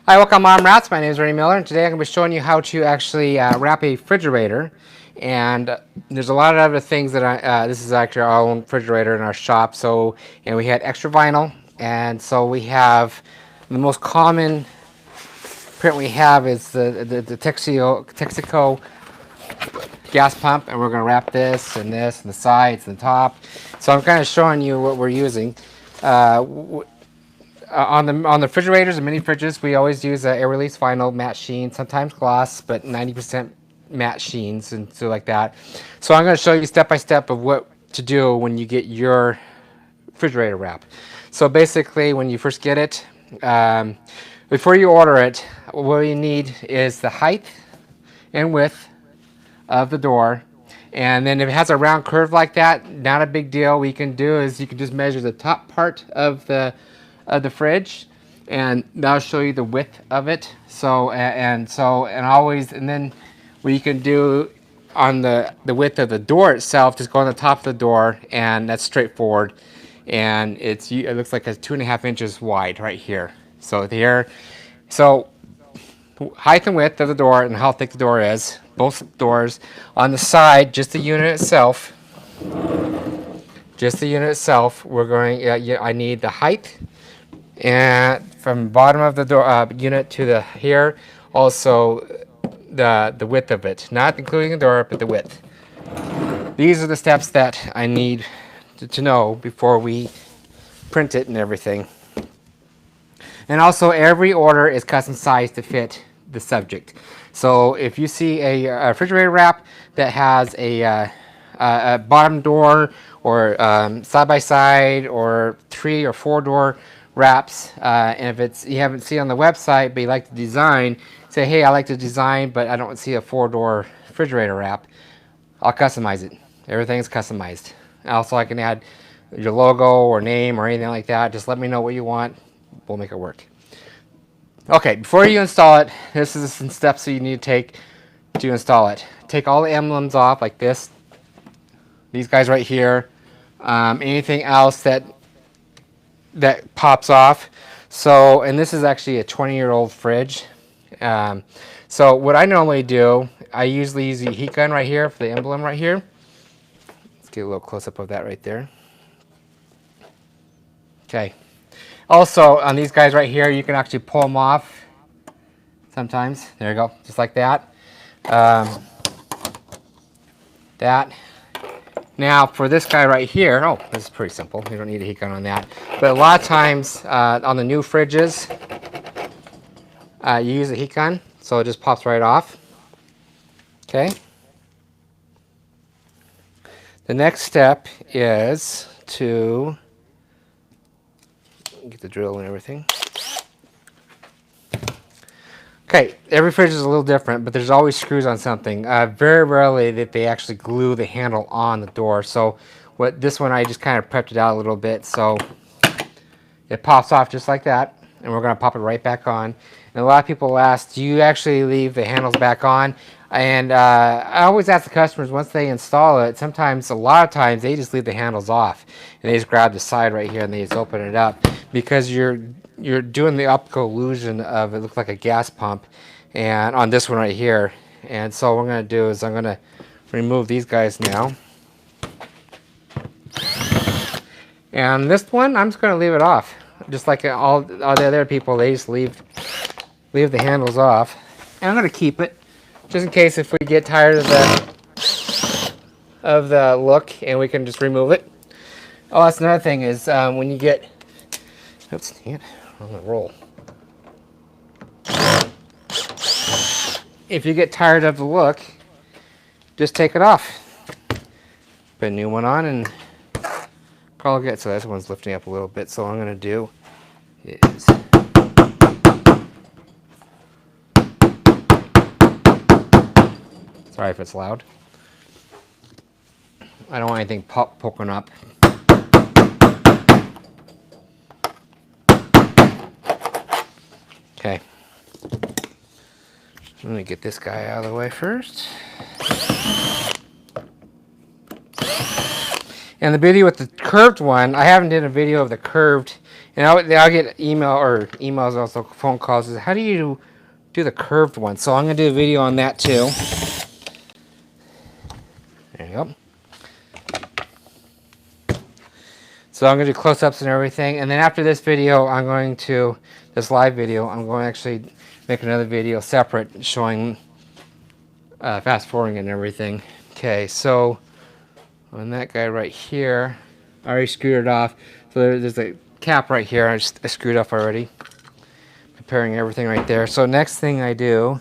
Hi, welcome Mom Rats. My name is Randy Miller, and today I'm going to be showing you how to actually wrap a refrigerator. And there's a lot of other things that this is actually our own refrigerator in our shop. So, and we had extra vinyl, and so we have the most common print we have is the Texaco gas pump, and we're going to wrap this and the sides and the top. So I'm kind of showing you what we're using. On the refrigerators and mini fridges, we always use air release vinyl matte sheen, sometimes gloss, but 90% matte sheens and so like that. So I'm going to show you step by step of what to do when you get your refrigerator wrap. So basically, when you first get it, before you order it, what you need is the height and width of the door. And then if it has a round curve like that, not a big deal. What you can do is you can just measure the top part of the fridge, and that'll show you the width of it. So and then what you can do on the width of the door itself, just go on the top of the door, and that's straightforward. And it looks like it's 2.5 inches wide right here. So height and width of the door and how thick the door is. Both doors. On the side, just the unit itself. We're going. I need the height, and from bottom of the door unit to the here, also the width of it, not including the door, but the width. These are the steps that I need to know before we print it and everything. And also, every order is custom sized to fit the subject. So if you see a refrigerator wrap that has a bottom door or side by side or 3 or 4 door wraps, and if you haven't seen on the website but you like to design, say, hey, I like to design but I don't see a 4-door refrigerator wrap, I'll customize it. Everything's customized. Also, I can add your logo or name or anything like that. Just let me know what you want. We'll make it work. Okay, before you install it, this is some steps that you need to take to install it. Take all the emblems off like this. These guys right here. Anything else that pops off. So, and this is actually a 20-year-old fridge. So what I normally do, I usually use the heat gun right here for the emblem right here. Let's get a little close up of that right there. Okay. Also, on these guys right here, you can actually pull them off sometimes. There you go, just like that. Now, for this guy right here, oh, this is pretty simple. You don't need a heat gun on that. But a lot of times, on the new fridges, you use a heat gun, so it just pops right off. Okay. The next step is to get the drill and everything. Okay, every fridge is a little different, but there's always screws on something. Very rarely that they actually glue the handle on the door. So this one I just kind of prepped it out a little bit, so it pops off just like that, and we're going to pop it right back on. And a lot of people ask, do you actually leave the handles back on? And I always ask the customers once they install it, a lot of times they just leave the handles off, and they just grab the side right here and they just open it up, because you're doing the optical illusion of it looks like a gas pump, and on this one right here. And so what I'm going to do is I'm going to remove these guys now. And this one, I'm just going to leave it off. Just like all the other people, they just leave the handles off. And I'm going to keep it, just in case if we get tired of the look, and we can just remove it. Oh, that's another thing is when you get, oops, I'm on the roll. If you get tired of the look, just take it off. Put a new one on and call it good. So this one's lifting up a little bit. So what I'm going to do is sorry if it's loud. I don't want anything poking up. Okay. I'm going to get this guy out of the way first. And the beauty with the curved one, I haven't done a video of the curved And I'll get emails, also phone calls. Is how do you do the curved one? So I'm gonna do a video on that too. There you go. So I'm gonna do close-ups and everything, and then after this video, this live video, I'm going to actually make another video separate showing fast forwarding and everything. Okay, so on that guy right here, I already screwed it off. So there's a cap right here. I screwed up already. Preparing everything right there. So next thing I do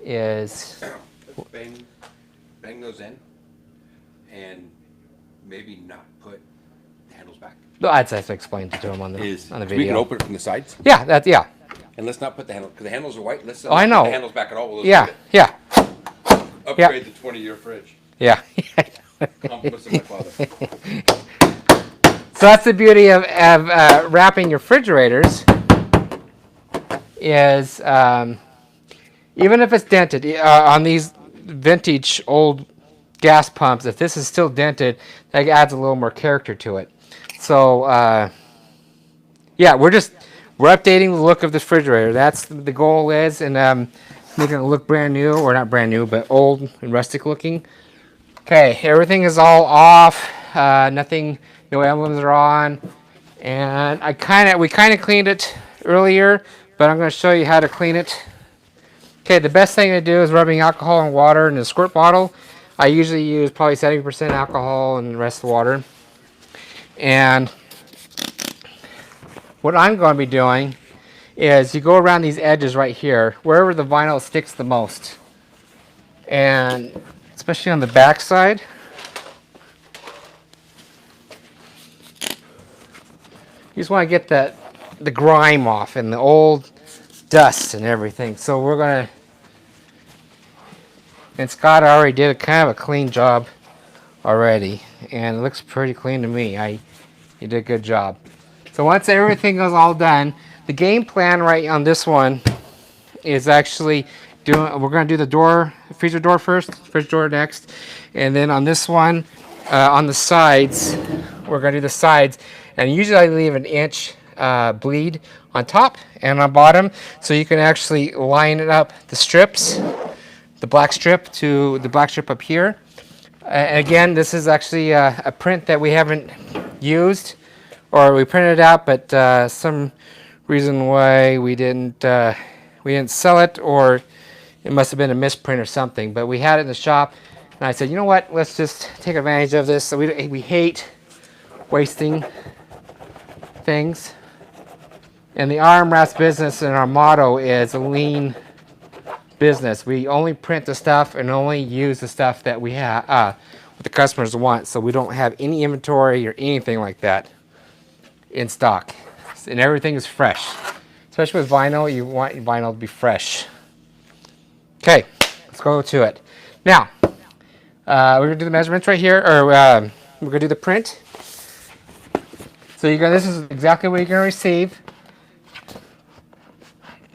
is bang those in, and maybe not put the handles back. No, I'd have to explain it to him on the video. We can open it from the sides. Yeah, yeah. And let's not put the handle, because the handles are white. Let's I know. put the handles back at all. We'll Yeah, yeah. Upgrade the 20-year fridge. Yeah. Compliments of my father. So that's the beauty of wrapping your refrigerators is even if it's dented on these vintage old gas pumps, if this is still dented, that adds a little more character to it. So yeah, we're updating the look of the refrigerator. That's the goal is, and making it look brand new, or not brand new, but old and rustic looking. Okay, everything is all off. Nothing, no emblems are on, and we kind of cleaned it earlier, but I'm going to show you how to clean it. Okay, the best thing to do is rubbing alcohol and water in a squirt bottle. I usually use probably 70% alcohol and the rest water. And what I'm going to be doing is you go around these edges right here, wherever the vinyl sticks the most. And especially on the back side. You just want to get the grime off and the old dust and everything. So we're going to, and Scott already did kind of a clean job already, and it looks pretty clean to me. He did a good job. So once everything is all done, the game plan right on this one is actually we're going to do the freezer door first, fridge door next, and then on this one, on the sides, we're going to do the sides, and usually I leave an inch bleed on top and on bottom, so you can actually line it up the strips, the black strip to the black strip up here. And again, this is actually a print that we haven't used, or we printed it out, but some reason why we didn't sell it, or it must have been a misprint or something. But we had it in the shop, and I said, you know what? Let's just take advantage of this. So we hate wasting things. And the armrest business and our motto is a lean business. We only print the stuff and only use the stuff that we have, what the customers want. So we don't have any inventory or anything like that in stock. And everything is fresh. Especially with vinyl, you want your vinyl to be fresh. Okay, let's go to it. Now, we're going to do the measurements right here, or we're going to do the print. So this is exactly what you're going to receive.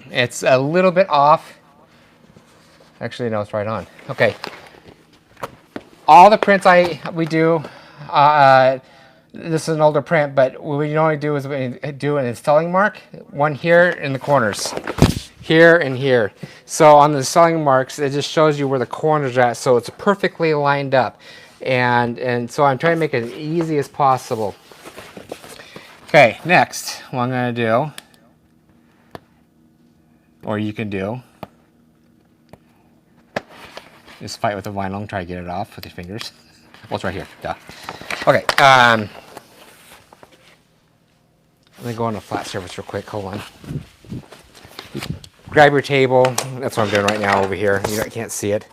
It's a little bit off. Actually, no, it's right on. Okay. All the prints we do, this is an older print, but what we normally do is we do an installing mark, one here in the corners, here and here. So on the installing marks, it just shows you where the corners are at, so it's perfectly lined up. And so I'm trying to make it as easy as possible. Okay, next, what I'm going to do, or you can do, is fight with the vinyl and try to get it off with your fingers. Well, it's right here. Duh. Okay. Let me go on a flat surface real quick. Hold on. Grab your table. That's what I'm doing right now over here. You can't see it.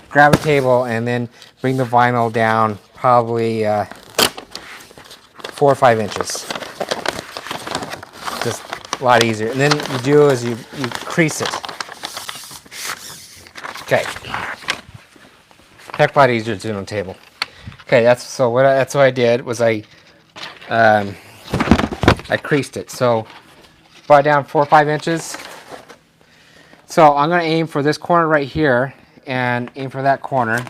Grab a table and then bring the vinyl down probably 4 or 5 inches. Just a lot easier. And then you do is you crease it. Okay. Heck, a lot easier to do on the table. Okay, that's what I did was I creased it. So brought it down 4 or 5 inches. So I'm going to aim for this corner right here and aim for that corner.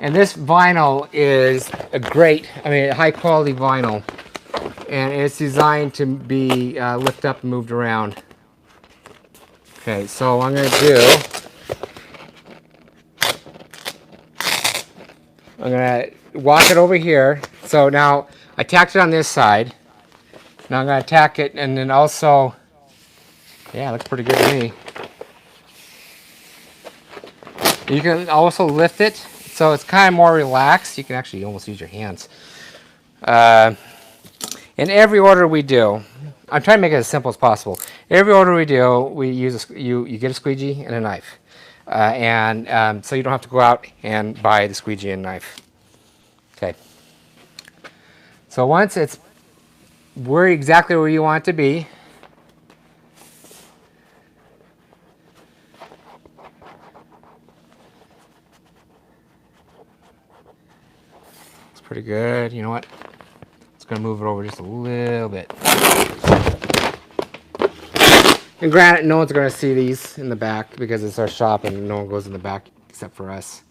And this vinyl is a great, high quality vinyl. And it's designed to be lifted up and moved around. Okay, so what I'm going to do, I'm going to walk it over here. So now I tacked it on this side. Now I'm going to tack it, and then also, yeah, it looks pretty good to me. You can also lift it, so it's kind of more relaxed. You can actually almost use your hands. In every order we do, I'm trying to make it as simple as possible. Every order we do, we use you get a squeegee and a knife, so you don't have to go out and buy the squeegee and knife. Okay. So once it's exactly where you want it to be, it's pretty good. You know what? It's going to move it over just a little bit. And granted, no one's going to see these in the back because it's our shop and no one goes in the back except for us.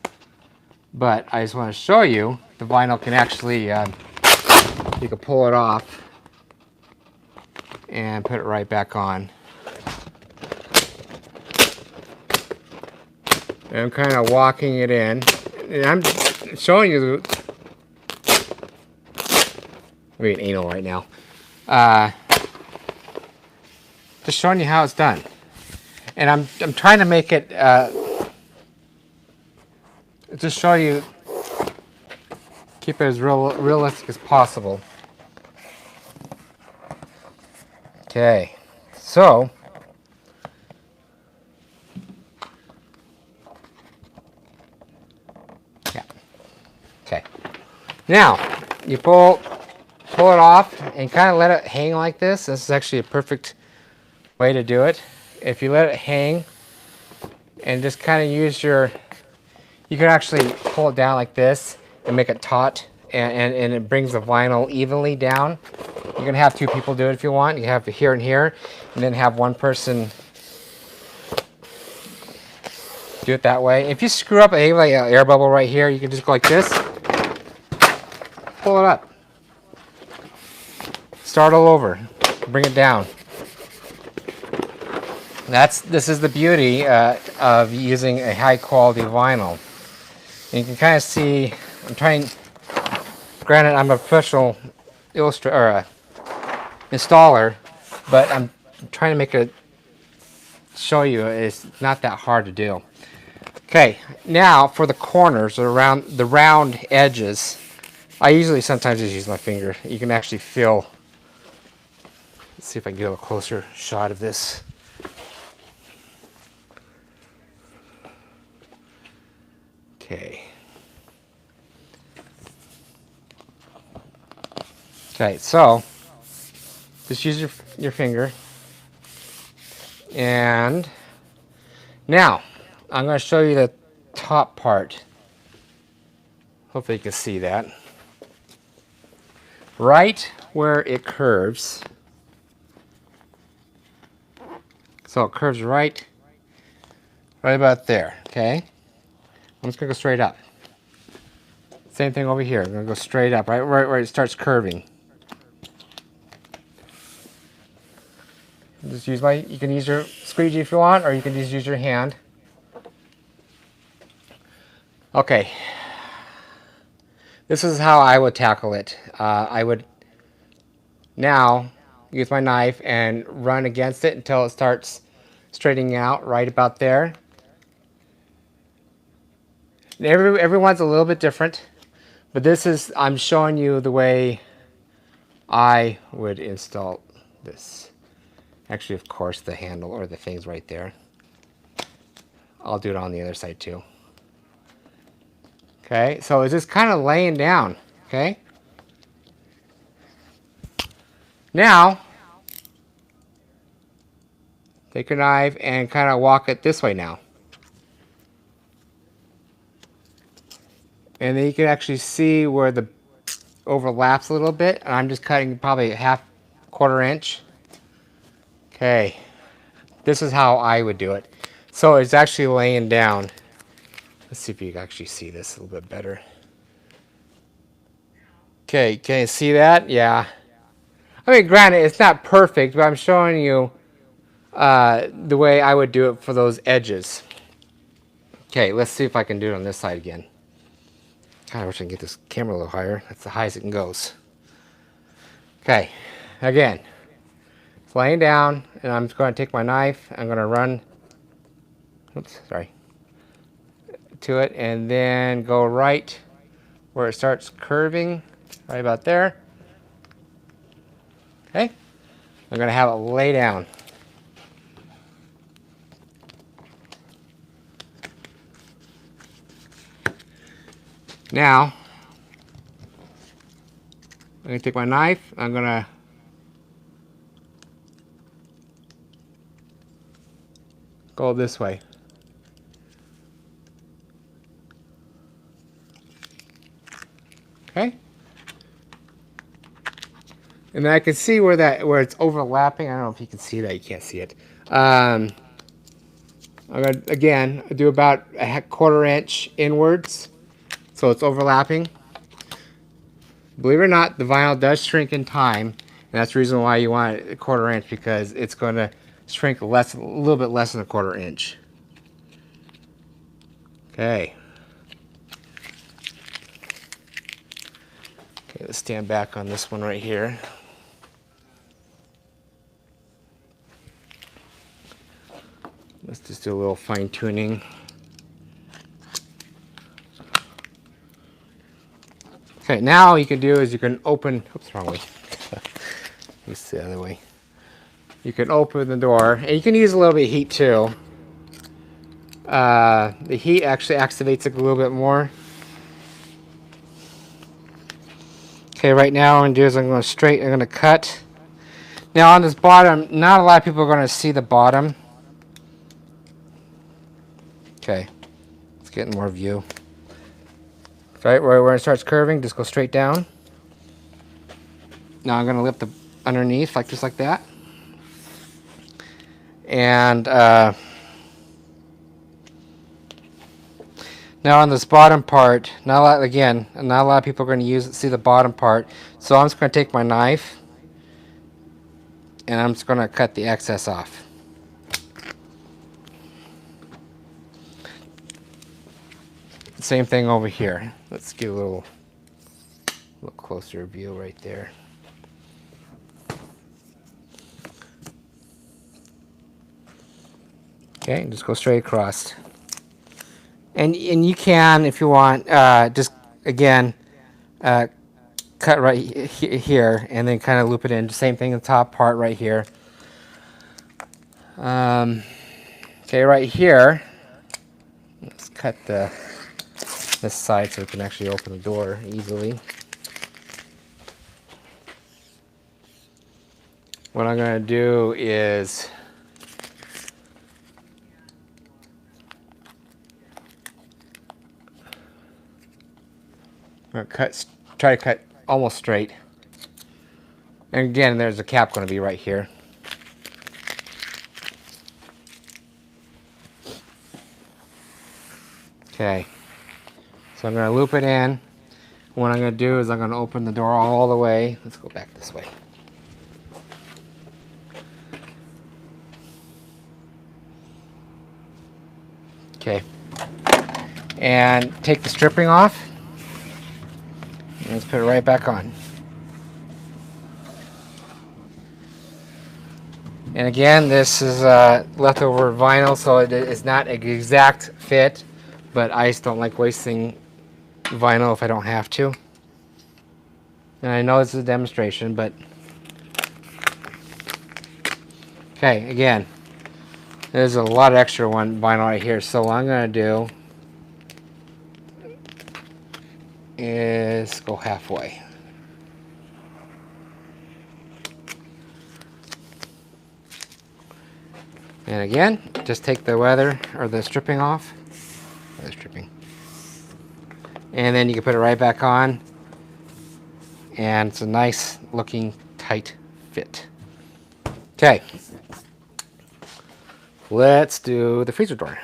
But I just want to show you the vinyl can actually, you can pull it off and put it right back on. And I'm kind of walking it in. And I'm showing you I'm being anal right now. Just showing you how it's done. And I'm trying to make it just show you, keep it as realistic as possible. Okay, so yeah. Okay. Now you pull it off and kind of let it hang like this. This is actually a perfect way to do it. If you let it hang and just kind of use you can actually pull it down like this and make it taut, and it brings the vinyl evenly down. You can have two people do it if you want. You have here and here, and then have one person do it that way. If you screw up like an air bubble right here, you can just go like this, pull it up, start all over, bring it down. This is the beauty of using a high quality vinyl. And you can kind of see, granted I'm a professional illustrator or installer, but I'm trying to make it, show you it's not that hard to do. Okay, now for the corners, around the round edges, I usually sometimes just use my finger. You can actually feel, let's see if I can get a closer shot of this. Okay. Okay, so just use your finger. And now I'm going to show you the top part. Hopefully you can see that. Right where it curves. So it curves right about there, okay? I'm just going to go straight up. Same thing over here. I'm going to go straight up, right where it starts curving. Just use you can use your squeegee if you want, or you can just use your hand. Okay. This is how I would tackle it. I would now use my knife and run against it until it starts straightening out right about there. Everyone's a little bit different, but I'm showing you the way I would install this. Actually, of course, the handle or the thing's right there. I'll do it on the other side too. Okay, so it's just kind of laying down, okay? Now, take your knife and kind of walk it this way now. And then you can actually see where the overlaps a little bit. And I'm just cutting probably a quarter inch. Okay, this is how I would do it. So it's actually laying down. Let's see if you can actually see this a little bit better. Okay, can you see that? Yeah. I mean, granted, it's not perfect, but I'm showing you the way I would do it for those edges. Okay, let's see if I can do it on this side again. God, I wish I can get this camera a little higher. That's the highest it can goes. Okay, again, it's laying down, and I'm just going to take my knife. I'm going to run, oops, sorry, to it, and then go right where it starts curving, right about there. Okay, I'm going to have it lay down. Now, I'm going to take my knife. I'm going to go this way. Okay. And then I can see where it's overlapping. I don't know if you can see that. You can't see it. I'm going to, again, do about a 1/4 inch inwards. So it's overlapping. Believe it or not, the vinyl does shrink in time. And that's the reason why you want it 1/4 inch, because it's going to shrink a little bit less than a 1/4 inch. Okay. Okay, let's stand back on this one right here. Let's just do a little fine tuning. Okay, now you can do is you can open, oops, wrong way. It's the other way. You can open the door, and you can use a little bit of heat too. The heat actually activates it a little bit more. Okay, right now what I'm going to do is I'm going to cut. Now on this bottom, not a lot of people are going to see the bottom. Okay, let's get more view. Right where it starts curving, just go straight down. Now I'm going to lift the underneath, like just like that. And now on this bottom part, not a lot of people are going to see the bottom part. So I'm just going to take my knife, and I'm just going to cut the excess off. Same thing over here. Let's get a little closer view right there. Okay, just go straight across. And you can, if you want, just again cut right here and then kind of loop it in. Same thing, the top part right here. Okay, right here. Let's cut this side so we can actually open the door easily. What I'm going to do is I'm going to try to cut almost straight. And again, there's a cap going to be right here. Okay, so I'm going to loop it in. What I'm going to do is I'm going to open the door all the way. Let's go back this way. Okay, and take the stripping off. And let's put it right back on. And again, this is leftover vinyl, so it is not an exact fit, but I just don't like wasting vinyl if I don't have to. And I know this is a demonstration, but okay, again, there's a lot of extra vinyl right here. So what I'm going to do is go halfway. And again, just take the weather or the stripping off. The stripping. And then you can put it right back on. And it's a nice looking tight fit. Okay. Let's do the freezer door.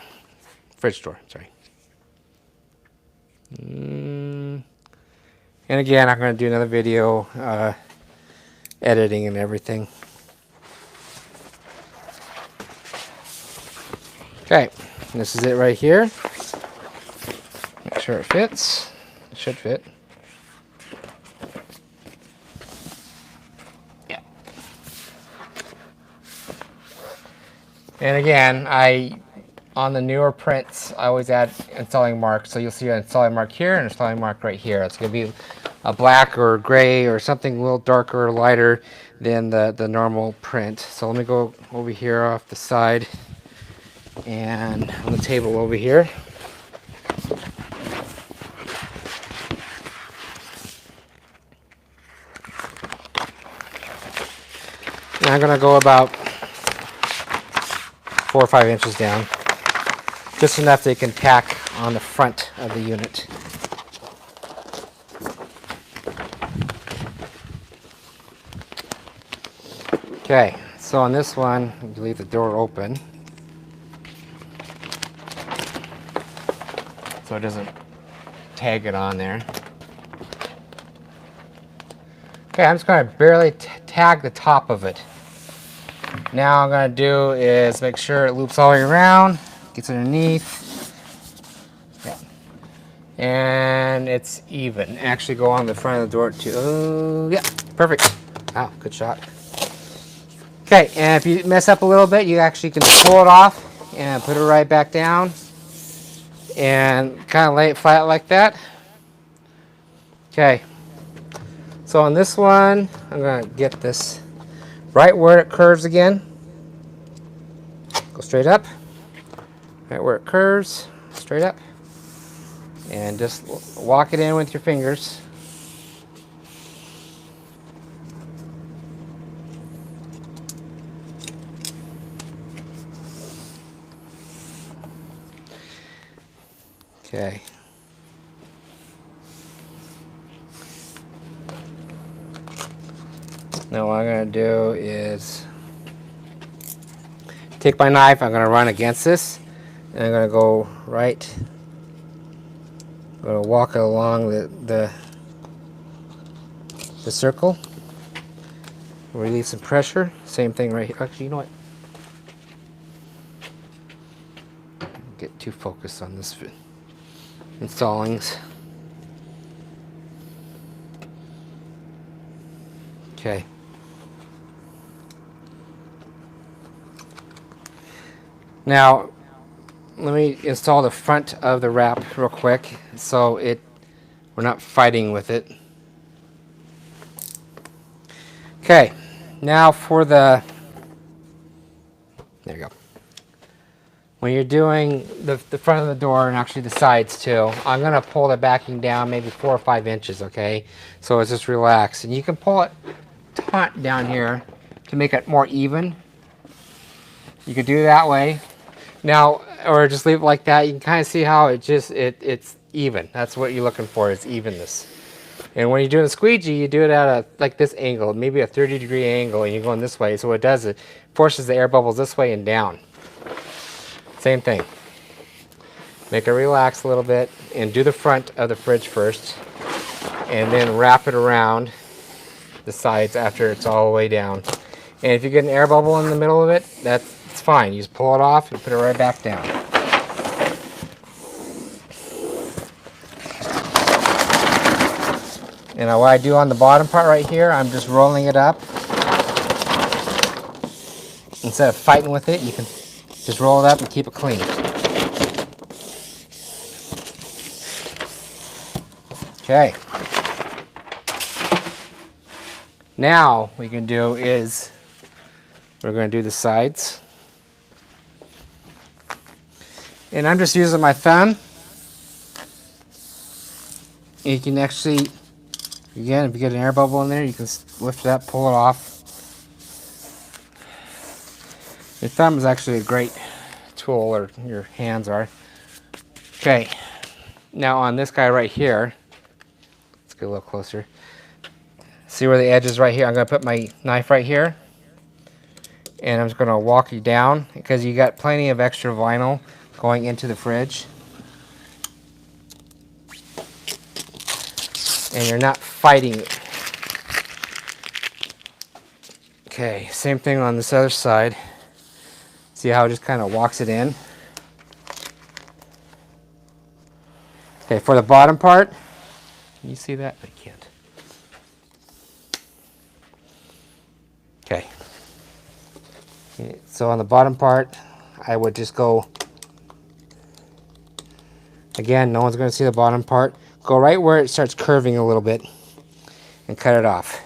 Fridge door, sorry. And again, I'm going to do another video editing and everything. Okay, this is it right here. Make sure it fits. It should fit. Yeah. And again, on the newer prints, I always add installing marks. So you'll see an installing mark here and an installing mark right here. It's going to be a black or gray or something a little darker or lighter than the normal print. So let me go over here off the side and on the table over here. And I'm going to go about 4 or 5 inches down. Just enough that it can tack on the front of the unit. Okay, so on this one, you leave the door open so it doesn't tag it on there. Okay, I'm just going to barely tag the top of it. Now I'm going to do is make sure it loops all the way around, gets underneath, yeah, and it's even. Actually go on the front of the door too. Oh, yeah, perfect. Wow, good shot. Okay, and if you mess up a little bit, you actually can pull it off and put it right back down and kind of lay it flat like that. Okay, so on this one, I'm going to get this right where it curves again. Go straight up. Right where it curves, straight up. And just walk it in with your fingers. Okay. Now what I'm going to do is take my knife, I'm going to run against this, and I'm going to go right, I'm going to walk it along the circle, relieve some pressure, same thing right here. Actually, you know what? Get too focused on this installings. Okay. Now, let me install the front of the wrap real quick so we're not fighting with it. Okay, now for there you go. When you're doing the front of the door and actually the sides too, I'm going to pull the backing down maybe 4 or 5 inches, okay? So it's just relaxed. And you can pull it taut down here to make it more even. You could do it that way. Now, or just leave it like that. You can kind of see how it's even. That's what you're looking for, is evenness. And when you're doing a squeegee, you do it at like this angle, maybe a 30-degree angle, and you're going this way. So what it does, it forces the air bubbles this way and down. Same thing. Make it relax a little bit and do the front of the fridge first, and then wrap it around the sides after it's all the way down. And if you get an air bubble in the middle of it, it's fine. You just pull it off and put it right back down. And what I do on the bottom part right here, I'm just rolling it up. Instead of fighting with it, you can just roll it up and keep it clean. Okay. Now what we can do is we're going to do the sides. And I'm just using my thumb. You can actually, again, if you get an air bubble in there, you can lift it up, pull it off. Your thumb is actually a great tool, or your hands are. Okay, now on this guy right here, let's get a little closer. See where the edge is right here? I'm going to put my knife right here, and I'm just going to walk you down because you got plenty of extra vinyl going into the fridge. and you're not fighting it. Okay, same thing on this other side. See how it just kind of walks it in? Okay, for the bottom part, can you see that? I can't. Okay. So on the bottom part, I would just go, again, no one's going to see the bottom part. Go right where it starts curving a little bit and cut it off.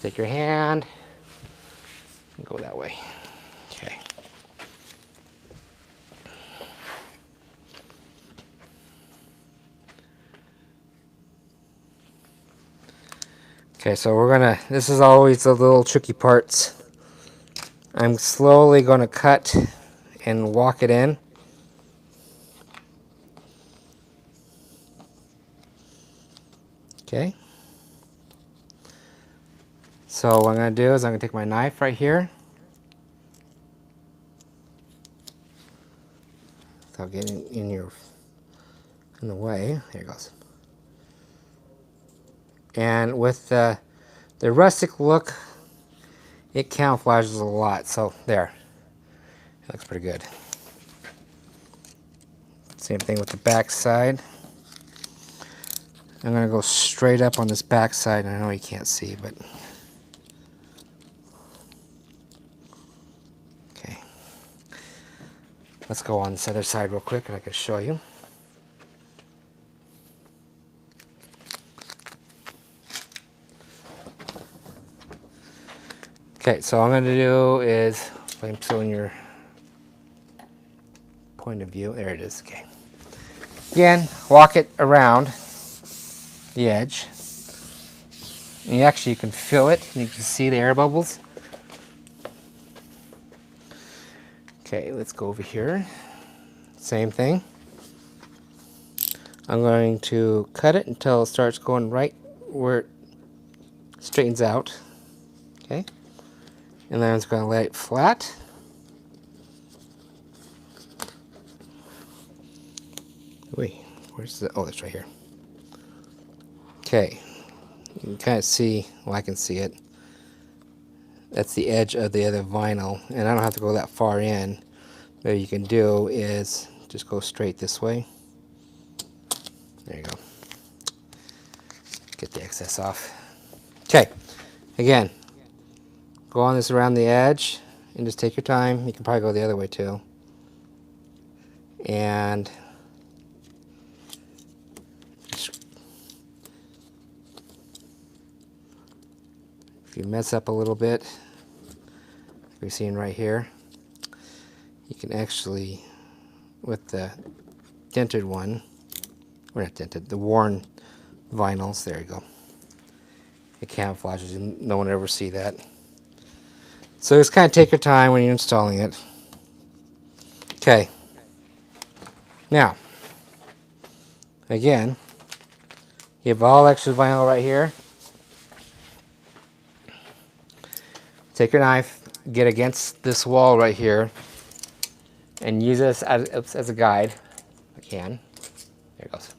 Take your hand and go that way. Okay. Okay, so we're gonna, this is always the little tricky parts. I'm slowly gonna cut and walk it in. Okay. So what I'm gonna do is I'm gonna take my knife right here. Without getting in the way. There it goes. And with the rustic look, it camouflages a lot. So there, it looks pretty good. Same thing with the back side. I'm gonna go straight up on this back side. I know you can't see, but okay. Let's go on this other side real quick, and I can show you. Okay, so all I'm going to do is, I'm showing your point of view. There it is. Okay. Again, walk it around the edge. And you can feel it. And you can see the air bubbles. Okay, let's go over here. Same thing. I'm going to cut it until it starts going right where it straightens out. Okay. And then I'm just going to lay it flat. Wait, where's the, oh, that's right here. Okay, you can kind of see, well, I can see it. That's the edge of the other vinyl, and I don't have to go that far in. What you can do is just go straight this way. There you go. Get the excess off. Okay, again, go on this around the edge and just take your time. You can probably go the other way too. And if you mess up a little bit, like we're seeing right here, you can actually, with the dented one, or not dented, the worn vinyls, there you go. It camouflages and no one will ever see that. So just kind of take your time when you're installing it. Okay. Now, again, you have all extra vinyl right here. Take your knife, get against this wall right here, and use this as a guide. I can. There it goes.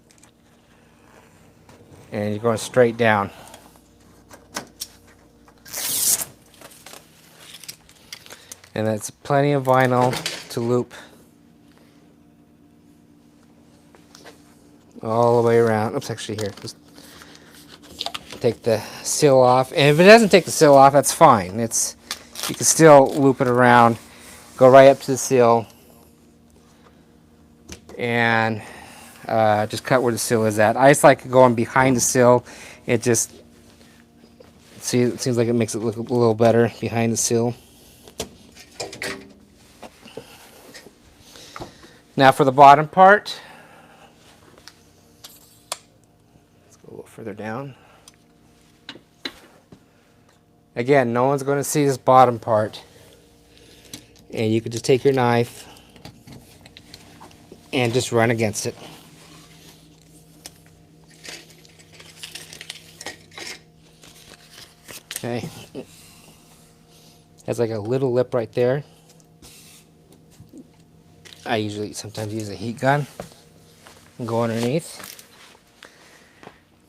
And you're going straight down. And that's plenty of vinyl to loop all the way around. Oops, actually here. Just take the seal off. And if it doesn't take the seal off, that's fine. You can still loop it around. Go right up to the seal. And just cut where the seal is at. I just like going behind the seal. It just, see, it seems like it makes it look a little better behind the seal. Now for the bottom part, let's go a little further down. Again, no one's going to see this bottom part. And you can just take your knife and just run against it. Okay. Has like a little lip right there. I usually sometimes use a heat gun. and go underneath.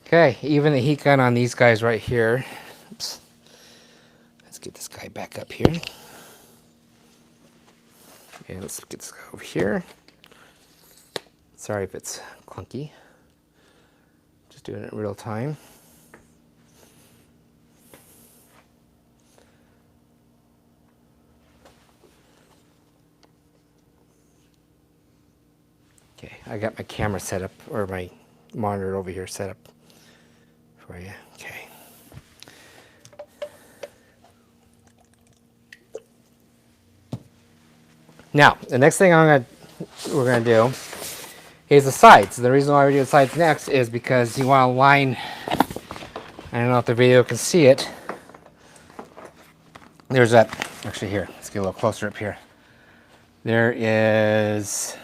Okay, even the heat gun on these guys right here. Oops. Let's get this guy back up here. And let's get this guy over here. Sorry if it's clunky. Just doing it in real time. Okay, I got my camera set up, or my monitor over here set up for you. Okay. Now, the next thing we're gonna do is the sides. The reason why we do the sides next is because you want to line. I don't know if the video can see it. There's that. Actually, here. Let's get a little closer up here. There is.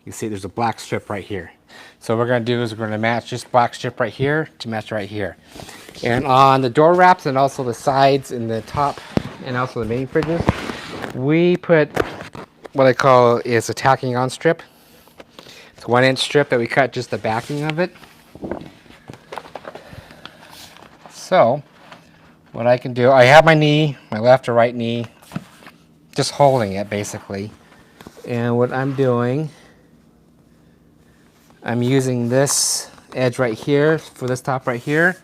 You see, there's a black strip right here. So what we're going to do is we're going to match this black strip right here to match right here. And on the door wraps and also the sides and the top and also the mini fridges, we put what I call is a tacking on strip. It's a 1-inch strip that we cut just the backing of it. So what I can do, I have my knee, my left or right knee, just holding it basically. And what I'm doing, I'm using this edge right here for this top right here.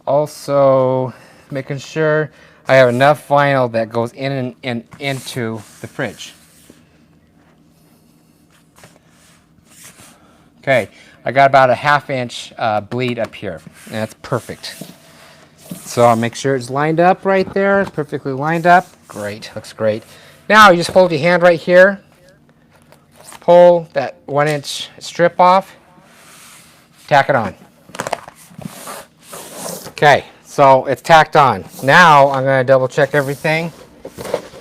Also making sure I have enough vinyl that goes in and into the fridge. Okay, I got about a 1/2 inch bleed up here, and that's perfect. So I'll make sure it's lined up right there, perfectly lined up. Great, looks great. Now you just hold your hand right here, pull that 1-inch strip off, tack it on. Okay, so it's tacked on. Now I'm going to double check everything,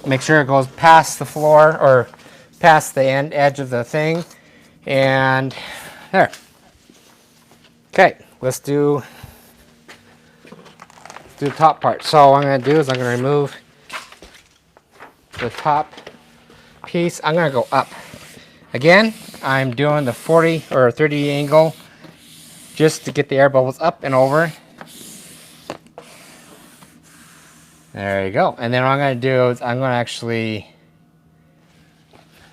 make sure it goes past the floor or past the edge of the thing, and there. Okay, let's do the top part. So what I'm going to do is I'm going to remove the top piece. I'm going to go up. Again, I'm doing the 40 or 30 angle just to get the air bubbles up and over. There you go. And then what I'm going to do is I'm going to actually,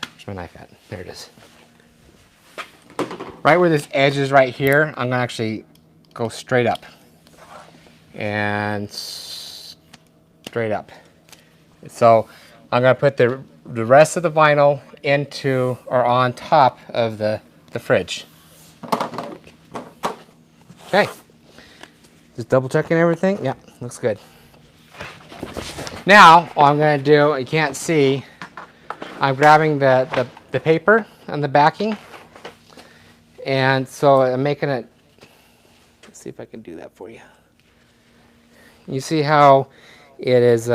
where's my knife at? There it is. Right where this edge is right here, I'm going to actually go straight up. And straight up. So I'm going to put the rest of the vinyl into or on top of the fridge. Okay. Just double checking everything. Yeah, looks good. Now, what I'm going to do, you can't see, I'm grabbing the paper on the backing. And so I'm making it, let's see if I can do that for you. You see how it is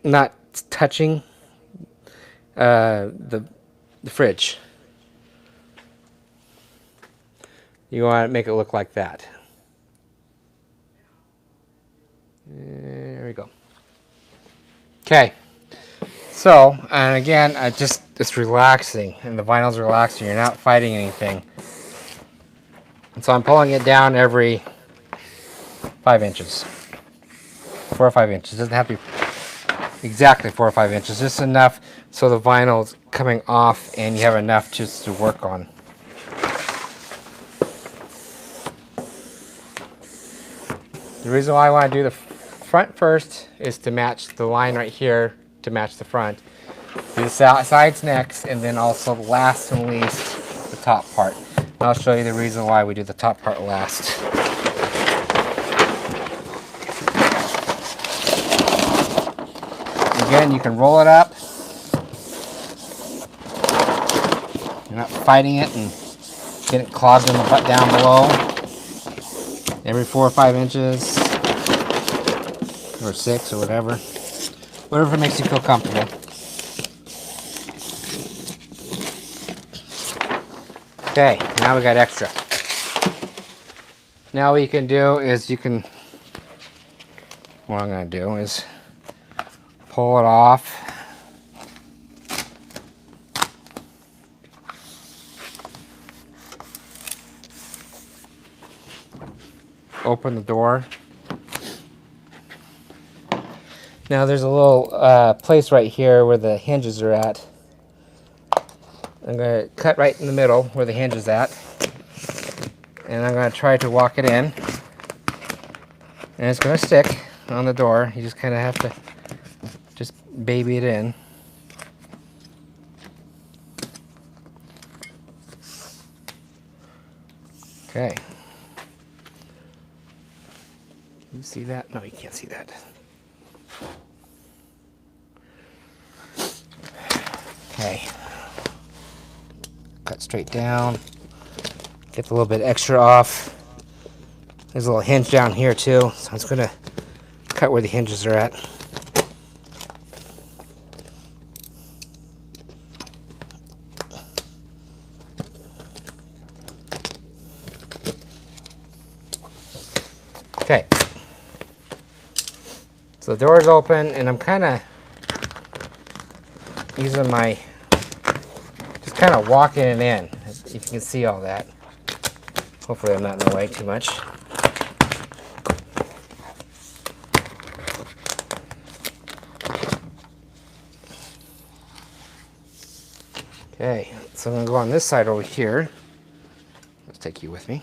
not touching the fridge. You want to make it look like that. There we go. Okay. So, and again, it's relaxing, and the vinyl's relaxing. You're not fighting anything. And so I'm pulling it down every 5 inches. 4 or 5 inches. It doesn't have to be exactly 4 or 5 inches. Just enough so the vinyl's coming off and you have enough just to work on. The reason why I want to do the front first is to match the line right here to match the front. Do the sides next, and then also last and least the top part. And I'll show you the reason why we do the top part last. Again, you can roll it up. You're not fighting it and get it clogged in the butt down below. Every 4 or 5 inches, or 6 or whatever. Whatever makes you feel comfortable. Okay, now we got extra. Now what you can do is what I'm going to do is pull it off. open the door. Now there's a little place right here where the hinges are at. I'm going to cut right in the middle where the hinge is at. And I'm going to try to walk it in. And it's going to stick on the door. You just kind of have to just baby it in. Okay. You see that? No, you can't see that. Okay. Cut straight down. Get a little bit extra off. There's a little hinge down here too, so I'm just gonna cut where the hinges are at. Okay. So the door is open, and I'm kind of using my, just kind of walking it in, if you can see all that. Hopefully I'm not in the way too much. Okay, so I'm going to go on this side over here. Let's take you with me.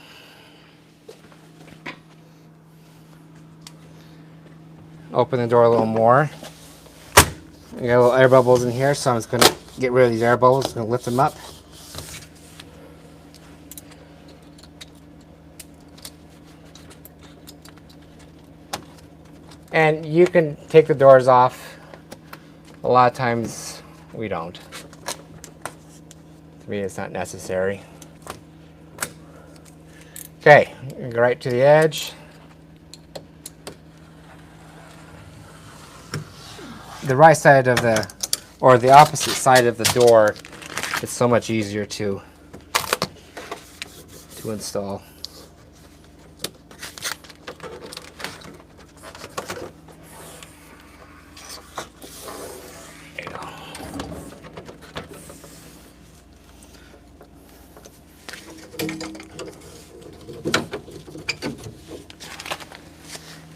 Open the door a little more. I got little air bubbles in here, so I'm just going to get rid of these air bubbles. I'm going to lift them up. And you can take the doors off. A lot of times we don't. To me, it's not necessary. Okay, go right to the edge. The right side of the, or the opposite side of the door, it's so much easier to install. There you go.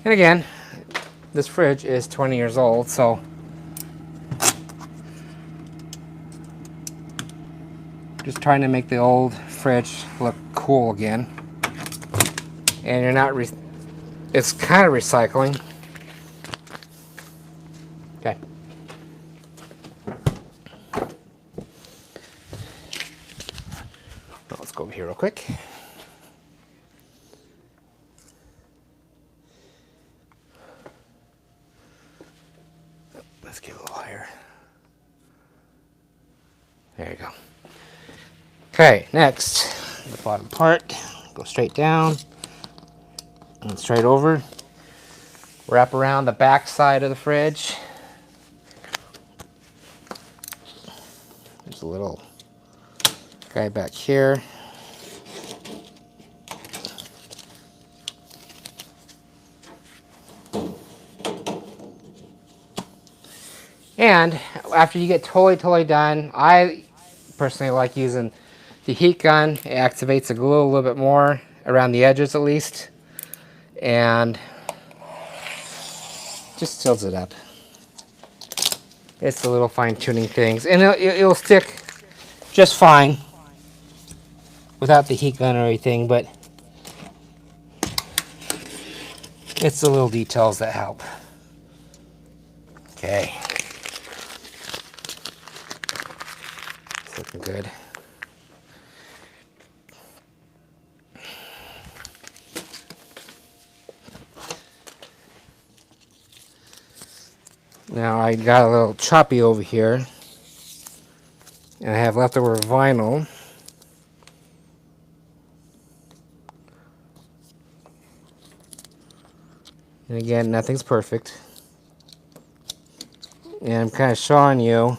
And again, this fridge is 20 years old, so just trying to make the old fridge look cool again. And you're not, it's kind of recycling. Okay. Well, let's go over here real quick. Let's get a little higher. There you go. Okay, next, the bottom part, go straight down and straight over. Wrap around the back side of the fridge. There's a little guy back here. And after you get totally done, I personally like using the heat gun. It activates the glue a little bit more around the edges at least, and just seals it up. It's the little fine-tuning things, and it'll stick just fine without the heat gun or anything, but it's the little details that help. Okay. It's looking good. Now I got a little choppy over here, and I have leftover vinyl. And again, nothing's perfect. And I'm kind of showing you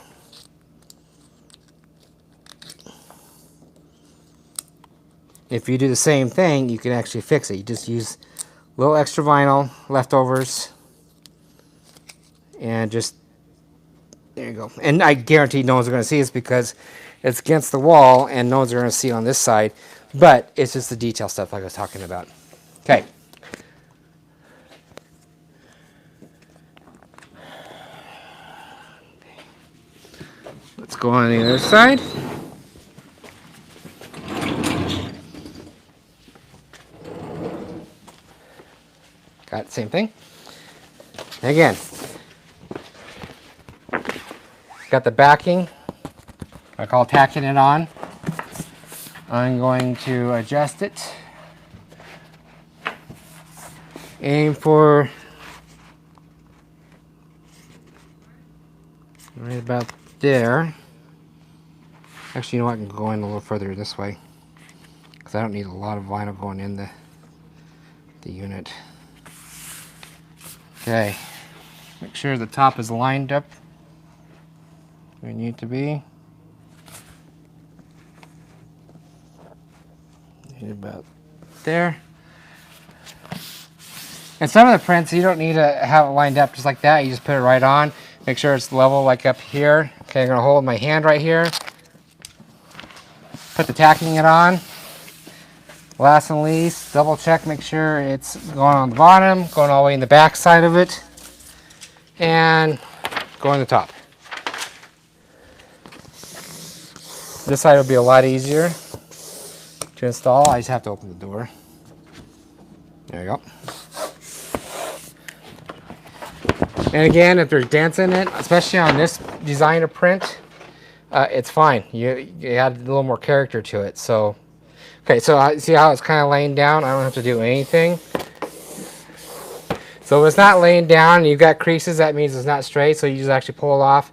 if you do the same thing, you can actually fix it. You just use a little extra vinyl, leftovers, and just, there you go. And I guarantee no one's going to see this because it's against the wall and no one's going to see it on this side, but it's just the detail stuff like I was talking about. Okay, go on the other side. Got the same thing. Again, got the backing. I call tacking it on. I'm going to adjust it. Aim for right about there. Actually, you know what? I can go in a little further this way because I don't need a lot of vinyl going in the unit. Okay. Make sure the top is lined up where you need to be. About there. And some of the prints you don't need to have it lined up just like that. You just put it right on. Make sure it's level like up here. Okay, I'm gonna hold my hand right here. Put the tacking it on. Last and least, double check, make sure it's going on the bottom, going all the way in the back side of it, and go on the top. This side will be a lot easier to install. I just have to open the door. There you go. And again, if there's dents in it, especially on this designer print, it's fine. You add a little more character to it. So, okay, so see how it's kind of laying down? I don't have to do anything. So if it's not laying down and you've got creases, that means it's not straight. So you just actually pull it off.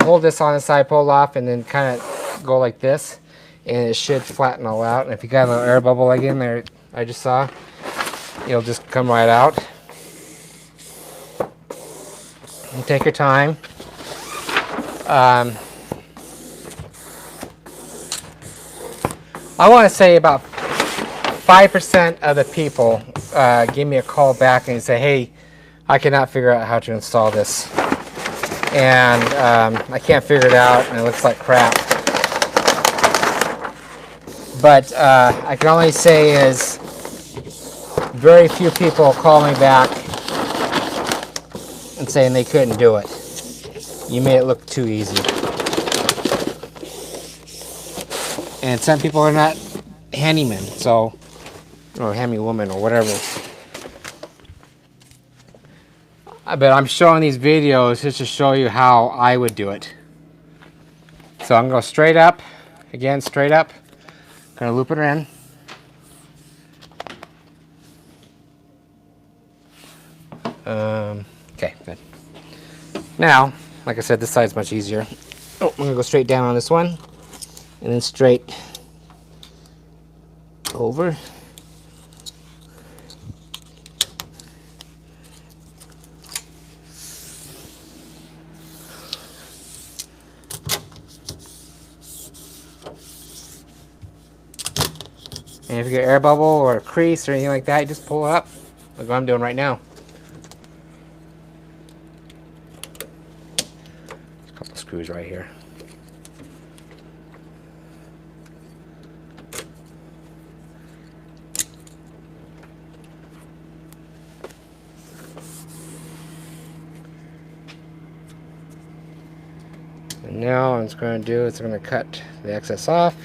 Hold this on the side, pull it off, and then kind of go like this. And it should flatten all out. And if you got a little air bubble like in there, I just saw, it'll just come right out. You take your time. I want to say about 5% of the people give me a call back and say, hey, I cannot figure out how to install this. And I can't figure it out and it looks like crap. But I can only say is very few people call me back and saying they couldn't do it. You made it look too easy. And some people are not handymen, so, or handy woman or whatever. But I'm showing these videos just to show you how I would do it. So I'm going to go straight up, again straight up. Going to loop it in. Okay, good. Now, like I said, this side's much easier. Oh, I'm going to go straight down on this one. And then straight over. And if you get air bubble or a crease or anything like that, you just pull it up, like what I'm doing right now. There's a couple screws right here. And now what I'm just going to do is I'm going to cut the excess off.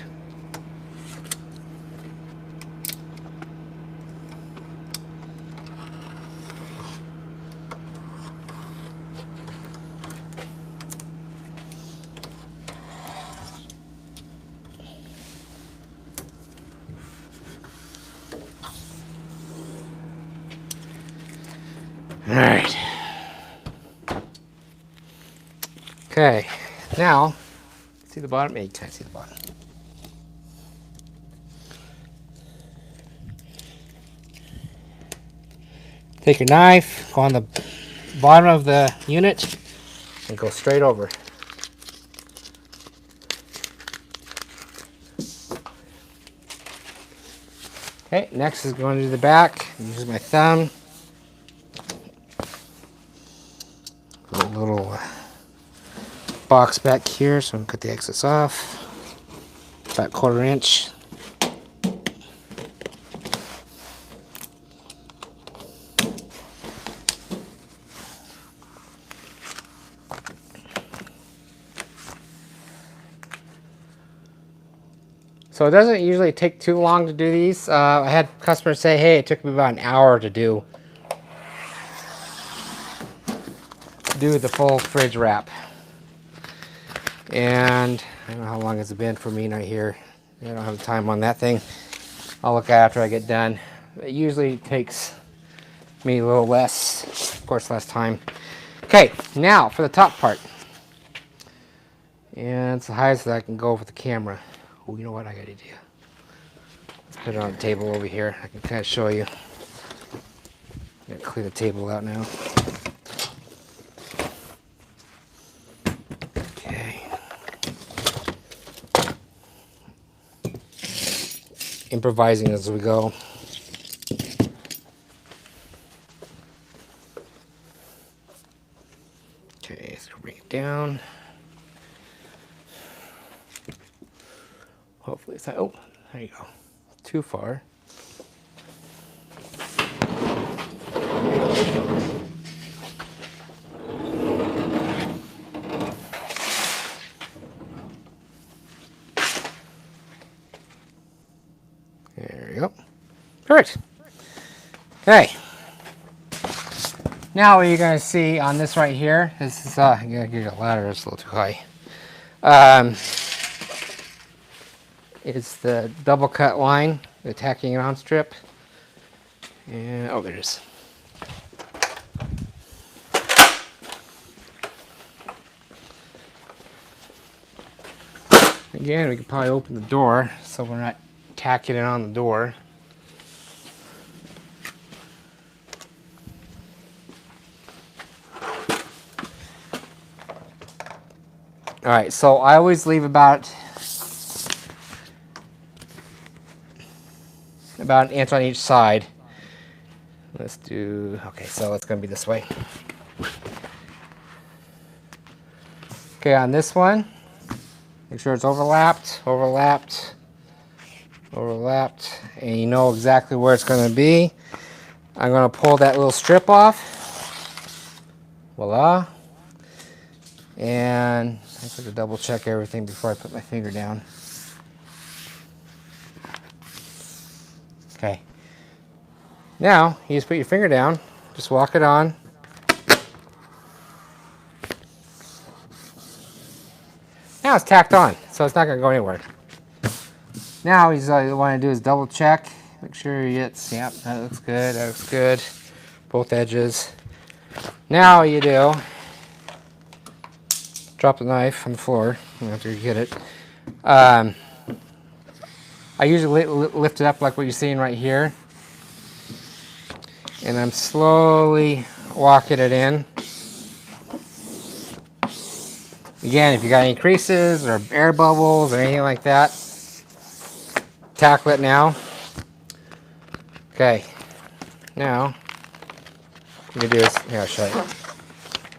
All right. Okay. Now, see the bottom? Yeah, you can't see the bottom. Take your knife, go on the bottom of the unit, and go straight over. Okay, next is going to the back. Use my thumb. A little box back here, so I'm gonna cut the excess off. About 1/4 inch. So it doesn't usually take too long to do these. I had customers say, hey, it took me about an hour to do the full fridge wrap. And I don't know how long it's been for me right here. I don't have time on that thing. I'll look at it after I get done. It usually takes me a little less, of course, less time. Okay, now for the top part. And it's the highest that I can go with the camera. Oh, you know what I gotta do? Let's put it on the table over here. I can kind of show you. I'm gonna clear the table out now. Okay. Improvising as we go. Okay, so bring it down. Hopefully it's not, oh, there you go. Too far. There we go. Perfect. Okay. Now what you're going to see on this right here, this is, I'm going to get a ladder, it's a little too high. It's the double cut line, the tacking it on strip. And, oh, there it is. Again, we could probably open the door so we're not tacking it on the door. All right, so I always leave about an inch on each side. Let's do, okay, so it's going to be this way. Okay, on this one, make sure it's overlapped, overlapped, overlapped, and you know exactly where it's going to be. I'm going to pull that little strip off. Voila. And I have to double check everything before I put my finger down. Okay. Now, you just put your finger down, just walk it on. Now it's tacked on, so it's not going to go anywhere. Now, all you want to do is double check, make sure it's, yep, that looks good, that looks good. Both edges. Now, you do, drop the knife on the floor after you get it. I usually lift it up like what you're seeing right here. And I'm slowly walking it in. Again, if you got any creases or air bubbles or anything like that, tackle it now. Okay, now what you do is, here I'll show you.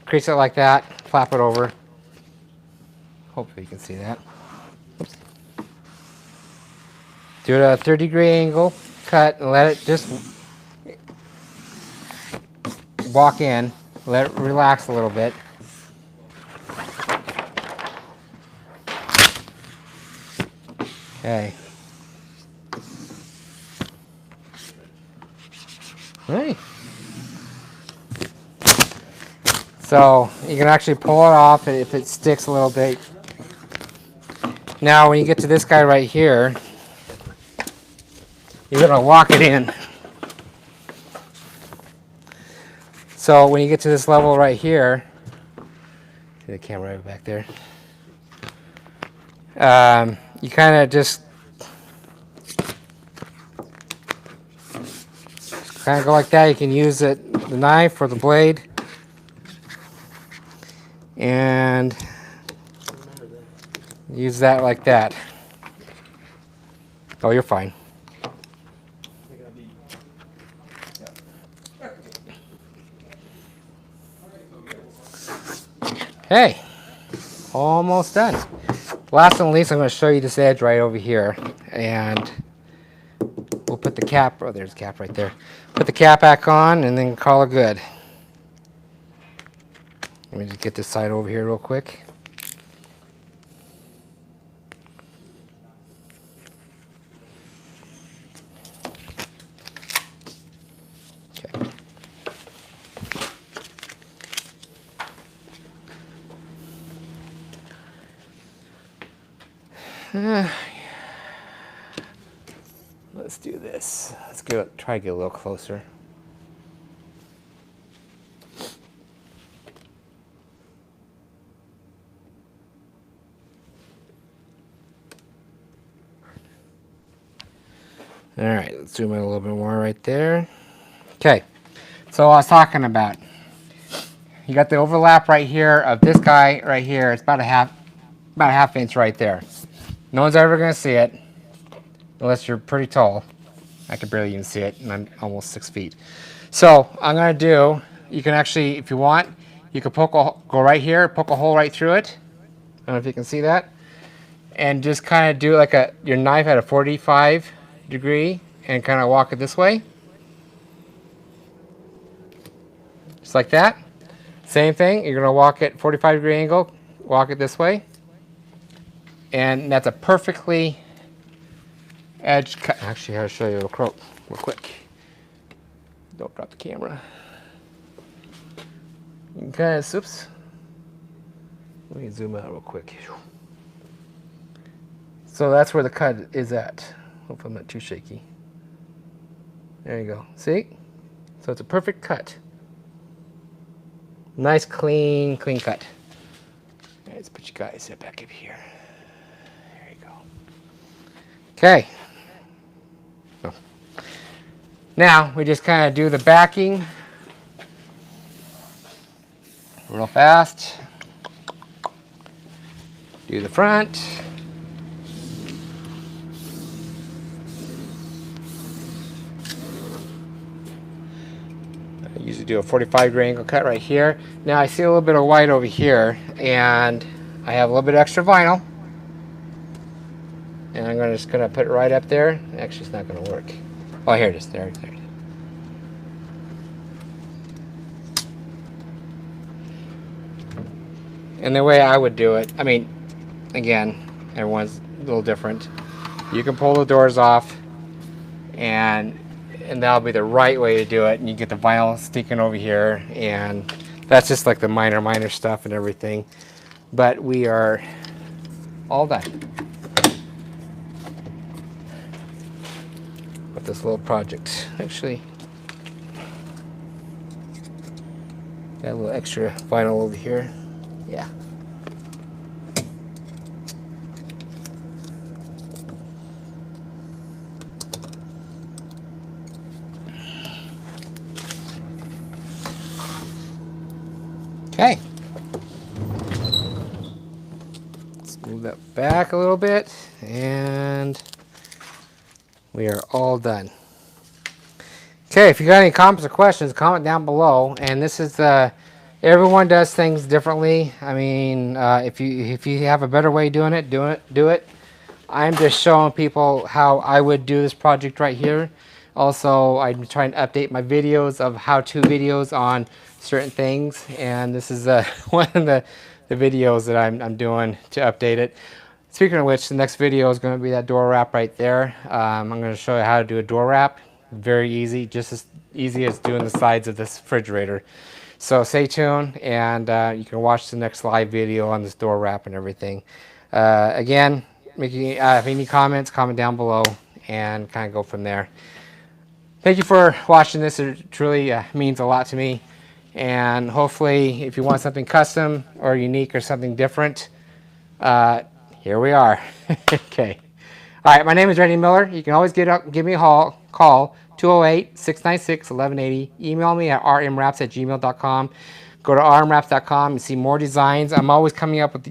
Crease it like that, flap it over. Hopefully you can see that. Oops. Do it at a 30-degree angle, cut, and let it just walk in, let it relax a little bit. Okay. Right. So you can actually pull it off if it sticks a little bit. Now when you get to this guy right here, you're going to lock it in. So when you get to this level right here, see the camera right back there, you kind of just kind of go like that. You can use the knife or the blade, and use that like that. Oh, you're fine. Hey, almost done. Last but not least, I'm going to show you this edge right over here, and we'll put the cap, oh, there's the cap right there. Put the cap back on and then call it good. Let me just get this side over here real quick. Let's do this. Let's go. Try to get a little closer. All right, let's zoom in a little bit more right there. Okay, so I was talking about, you got the overlap right here of this guy right here. It's about a half inch right there. No one's ever gonna see it unless you're pretty tall. I can barely even see it, and I'm almost 6 feet. So I'm gonna do, you can actually, if you want, you can go right here, poke a hole right through it. I don't know if you can see that. And just kind of do like your knife at a 45 degree and kind of walk it this way. Just like that. Same thing, you're gonna walk it 45-degree angle, walk it this way. And that's a perfectly edge cut. Actually, I'll show you real quick. Don't drop the camera. You can kind of, oops. Let me zoom out real quick. So that's where the cut is at. Hope I'm not too shaky. There you go. See? So it's a perfect cut. Nice, clean cut. Right, let's put you guys back up here. There you go. Okay. Oh. Now we just kind of do the backing real fast. Do the front. I usually do a 45-degree angle cut right here. Now I see a little bit of white over here, and I have a little bit of extra vinyl. And I'm just gonna put it right up there. Actually, it's not gonna work. Oh, here it is. There it is. And the way I would do it, I mean, again, everyone's a little different. You can pull the doors off, and that'll be the right way to do it. And you get the vinyl sticking over here, and that's just like the minor stuff and everything. But we are all done with this little project. Actually, got a little extra vinyl over here. Yeah. Okay. Let's move that back a little bit, and we are all done. Okay, if you got any comments or questions, comment down below. And this is everyone does things differently. I mean, if you have a better way of doing it, do it. I'm just showing people how I would do this project right here. Also, I'm trying to update my videos of how-to videos on certain things, and this is one of the videos that I'm doing to update it. Speaking of which, the next video is going to be that door wrap right there. I'm going to show you how to do a door wrap. Very easy, just as easy as doing the sides of this refrigerator. So stay tuned, and you can watch the next live video on this door wrap and everything. Again, if any comments, comment down below, and kind of go from there. Thank you for watching this. It truly means a lot to me. And hopefully, if you want something custom or unique or something different, here we are. Okay. All right, my name is Randy Miller. You can always give me a call 208-696-1180. Email me at rmwraps@gmail.com. Go to rmwraps.com and see more designs. I'm always coming up with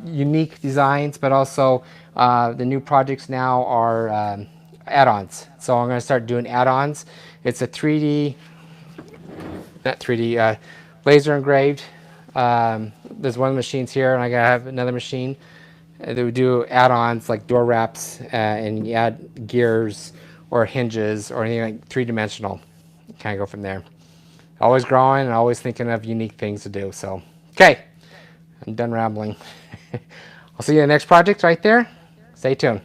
unique designs, but also the new projects now are add-ons. So I'm going to start doing add-ons. It's a laser engraved. There's one of the machines here, and I gotta have another machine. They would do add-ons like door wraps, and you add gears or hinges or anything like three-dimensional. Kind of go from there. Always growing and always thinking of unique things to do. So, okay, I'm done rambling. I'll see you in the next project right there. Stay tuned.